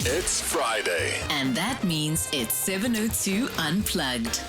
It's Friday. And that means it's 7:02 Unplugged.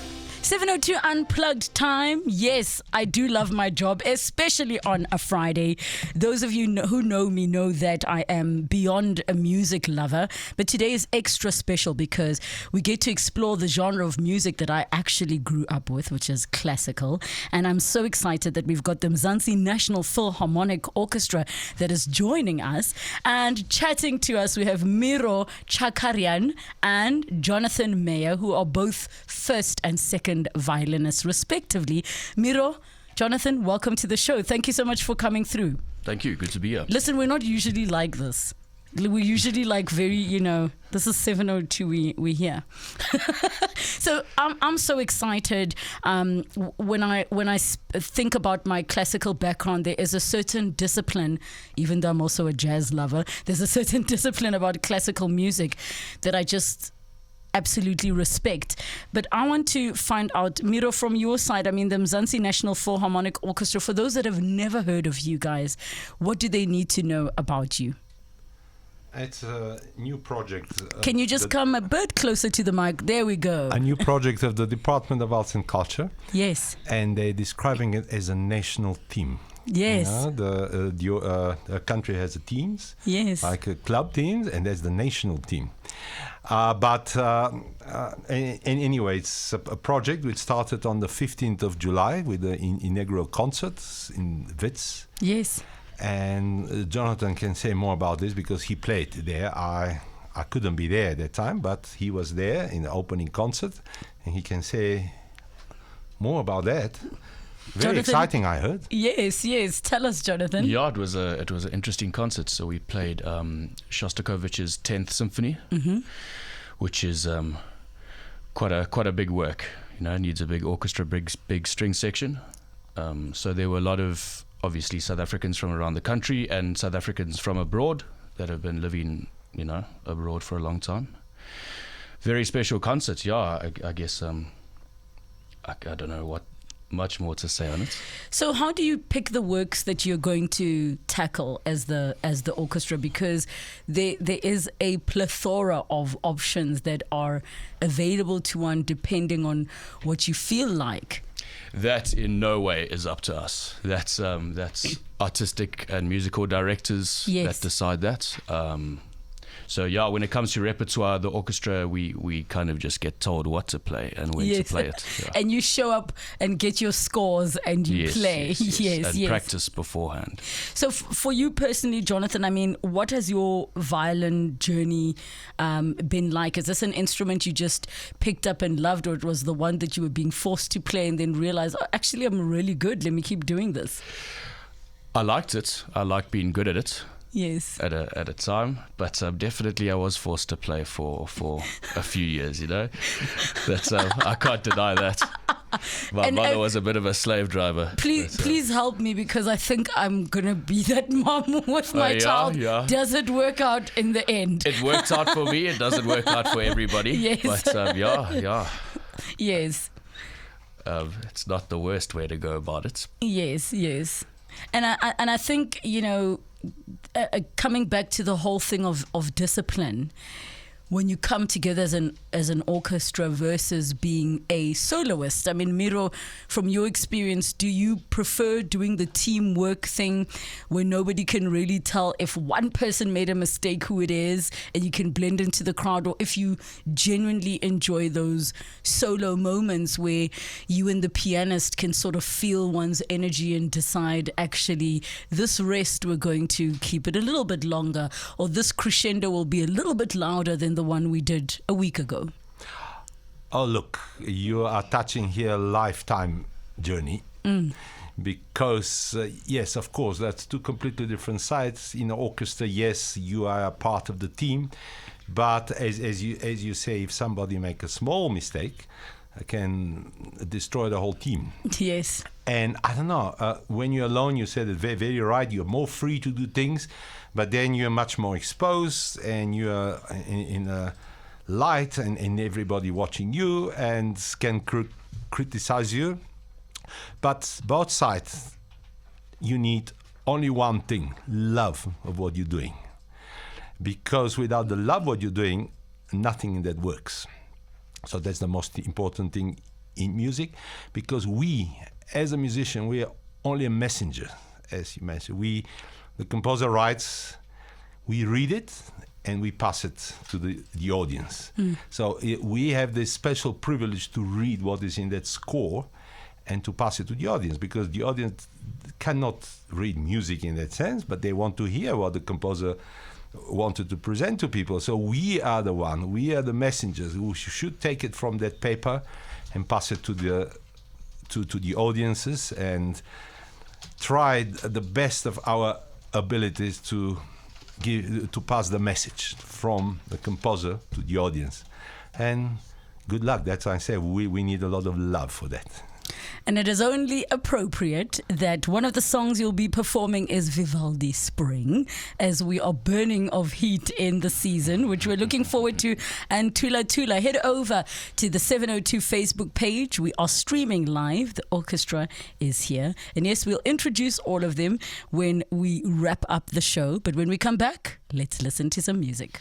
7:02 Unplugged time. Yes, I do love my job, especially on a Friday. Those of you who know me know that I am beyond a music lover. But today is extra special because we get to explore the genre of music that I actually grew up with, which is classical. And I'm so excited that we've got the Mzansi National Philharmonic Orchestra that is joining us. And chatting to us, we have Miro Chakarian and Jonathan Meyer, who are both first and second violinists respectively. Miro, Jonathan, welcome to the show. Thank you so much for coming through. Thank you. Good to be here. Listen, we're not usually like this. We're usually like very, this is 7:02, we're here. So I'm so excited. When I think about my classical background, there is a certain discipline, even though I'm also a jazz lover, there's a certain discipline about classical music that I just absolutely respect. But I want to find out, Miro, from your side, the Mzansi National Philharmonic Orchestra, for those that have never heard of you guys, what do they need to know about you? It's a new project. Can you just come a bit closer to the mic? There we go. A new project of the Department of Arts and Culture. Yes. And they're describing it as a national theme. Yes. The country has teams. Yes. Like club teams, and there's the national team. Anyway, it's a project which started on the 15th of July with the inaugural concerts in Wits. Yes. And Jonathan can say more about this because he played there. I couldn't be there at that time, but he was there in the opening concert, and he can say more about that. Very Jonathan, exciting, I heard. Yes. Tell us, Jonathan. Yeah, it was an interesting concert. So we played Shostakovich's 10th Symphony, which is quite a big work. Needs a big orchestra, big string section. So there were a lot of obviously South Africans from around the country and South Africans from abroad that have been living, abroad for a long time. Very special concert. Yeah, I guess I don't know what much more to say on it. So how do you pick the works that you're going to tackle as the orchestra? Because there is a plethora of options that are available to one depending on what you feel like. That in no way is up to us. That's artistic and musical directors that decide that. So yeah, when it comes to repertoire, the orchestra, we kind of just get told what to play and when to play it. Yeah. And you show up and get your scores and you play. Yes. And practice beforehand. So for you personally, Jonathan, what has your violin journey been like? Is this an instrument you just picked up and loved, or it was the one that you were being forced to play and then realized, actually, I'm really good, let me keep doing this? I liked it. I liked being good at it. Yes. At a time, but definitely I was forced to play for a few years. That's I can't deny that. My mother was a bit of a slave driver. Please help me, because I think I'm gonna be that mom with my child. Yeah. Does it work out in the end? It works out for me. It doesn't work out for everybody. Yes. But yeah. Yes. It's not the worst way to go about it. Yes. And I think coming back to the whole thing of discipline, when you come together as an orchestra versus being a soloist. Miro, from your experience, do you prefer doing the teamwork thing where nobody can really tell if one person made a mistake who it is and you can blend into the crowd, or if you genuinely enjoy those solo moments where you and the pianist can sort of feel one's energy and decide, actually, this rest we're going to keep it a little bit longer, or this crescendo will be a little bit louder than the one we did a week ago? Oh, look, you are touching here a lifetime journey. Because, yes, of course, that's two completely different sides. In the orchestra, yes, you are a part of the team. But as you say, if somebody make a small mistake, can destroy the whole team. Yes. And I don't know, when you're alone, you said it very, very right, you're more free to do things, but then you're much more exposed, and you're in a light, and everybody watching you and can criticize you. But both sides, you need only one thing: love of what you're doing. because without the love what you're doing, nothing in that works. So that's the most important thing in music, because we, as a musician, we are only a messenger, as you mentioned. The composer writes, we read it, and we pass it to the audience. So we have this special privilege to read what is in that score and to pass it to the audience, because the audience cannot read music in that sense, but they want to hear what the composer wanted to present to people. So we are the messengers who should take it from that paper and pass it to the audiences, and try the best of our abilities to pass the message from the composer to the audience. And good luck. That's why I say we need a lot of love for that. And it is only appropriate that one of the songs you'll be performing is Vivaldi Spring, as we are burning of heat in the season, which we're looking forward to. And Tula Tula, head over to the 702 Facebook page. We are streaming live. The orchestra is here. And yes, we'll introduce all of them when we wrap up the show. But when we come back, let's listen to some music.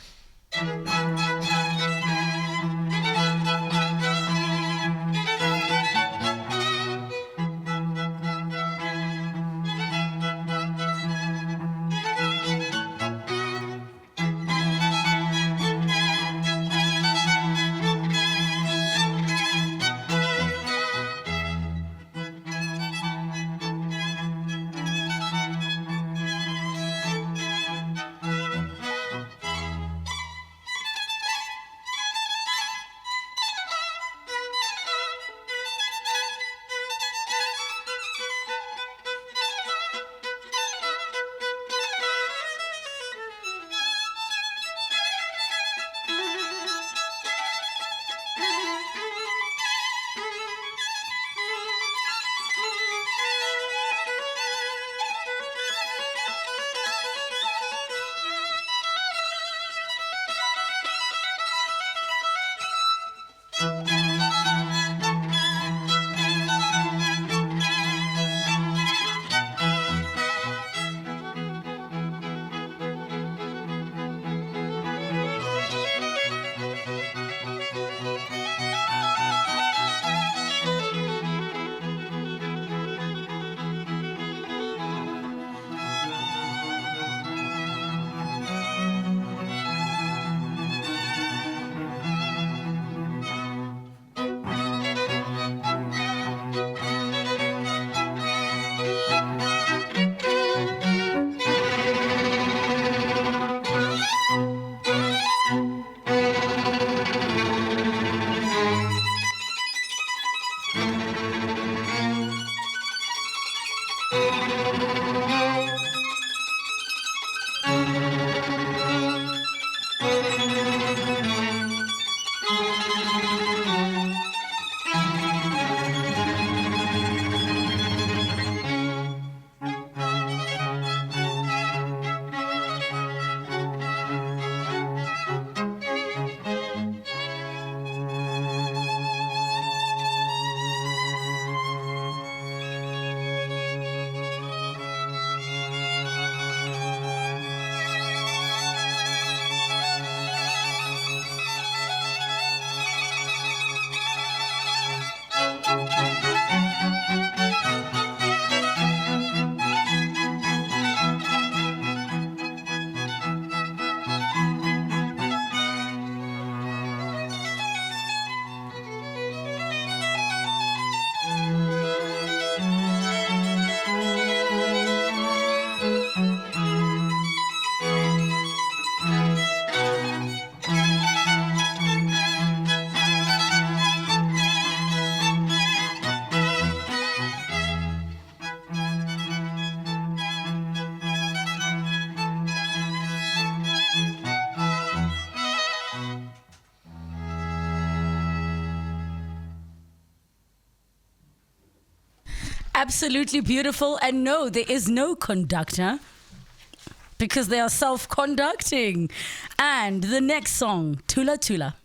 Absolutely beautiful. And no, there is no conductor because they are self-conducting. And the next song, Tula Tula.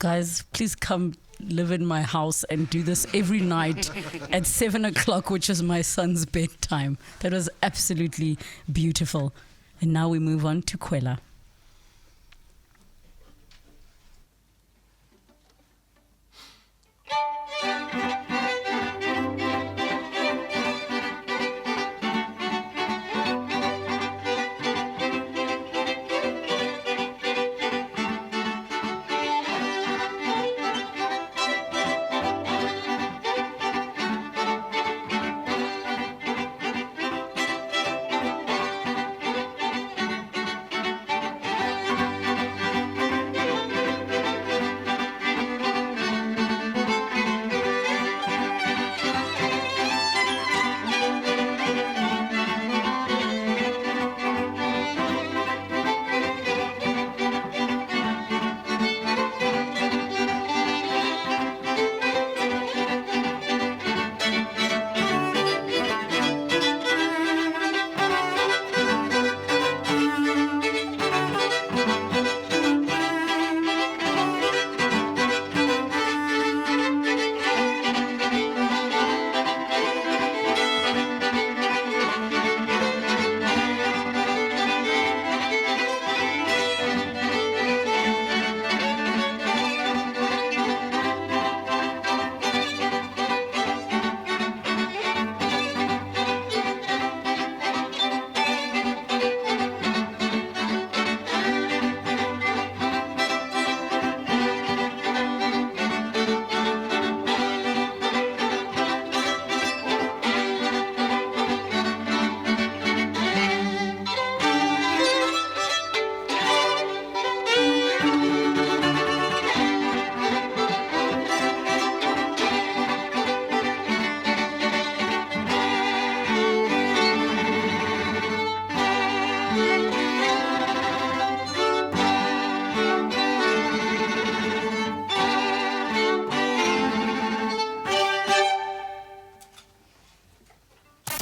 Guys, please come live in my house and do this every night at 7 o'clock, which is my son's bedtime. That was absolutely beautiful. And now we move on to Kwela.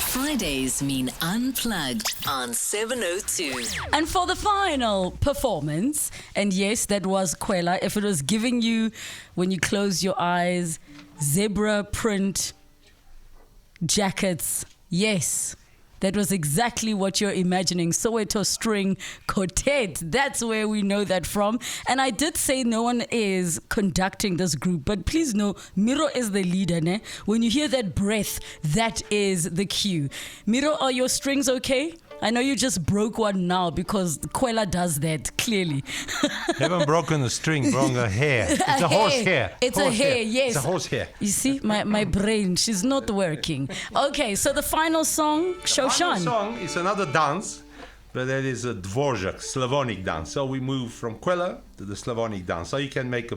Fridays mean unplugged on 702. And for the final performance, and yes, that was Kwela. If it was giving you, when you close your eyes, zebra print jackets, yes, that was exactly what you're imagining. Soweto String Quartet. That's where we know that from. And I did say no one is conducting this group, but please know, Miro is the leader. Ne? When you hear that breath, that is the cue. Miro, are your strings okay? I know you just broke one now because Kwela does that, clearly. Haven't broken a string, broken a hair. It's a horse hair. It's a hair, yes. It's a horse hair. You see, my brain, she's not working. Okay, so the final song, The final Shoshan. song is another dance, but that is a Dvorak, Slavonic dance. So we move from Kwela to the Slavonic dance. So you can make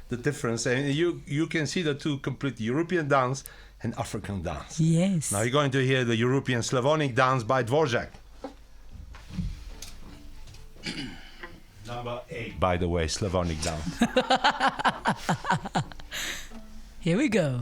the difference. And you can see the two complete European dance and African dance. Yes. Now you're going to hear the European Slavonic dance by Dvorak. Number 8, by the way, Slavonic dance. Here we go.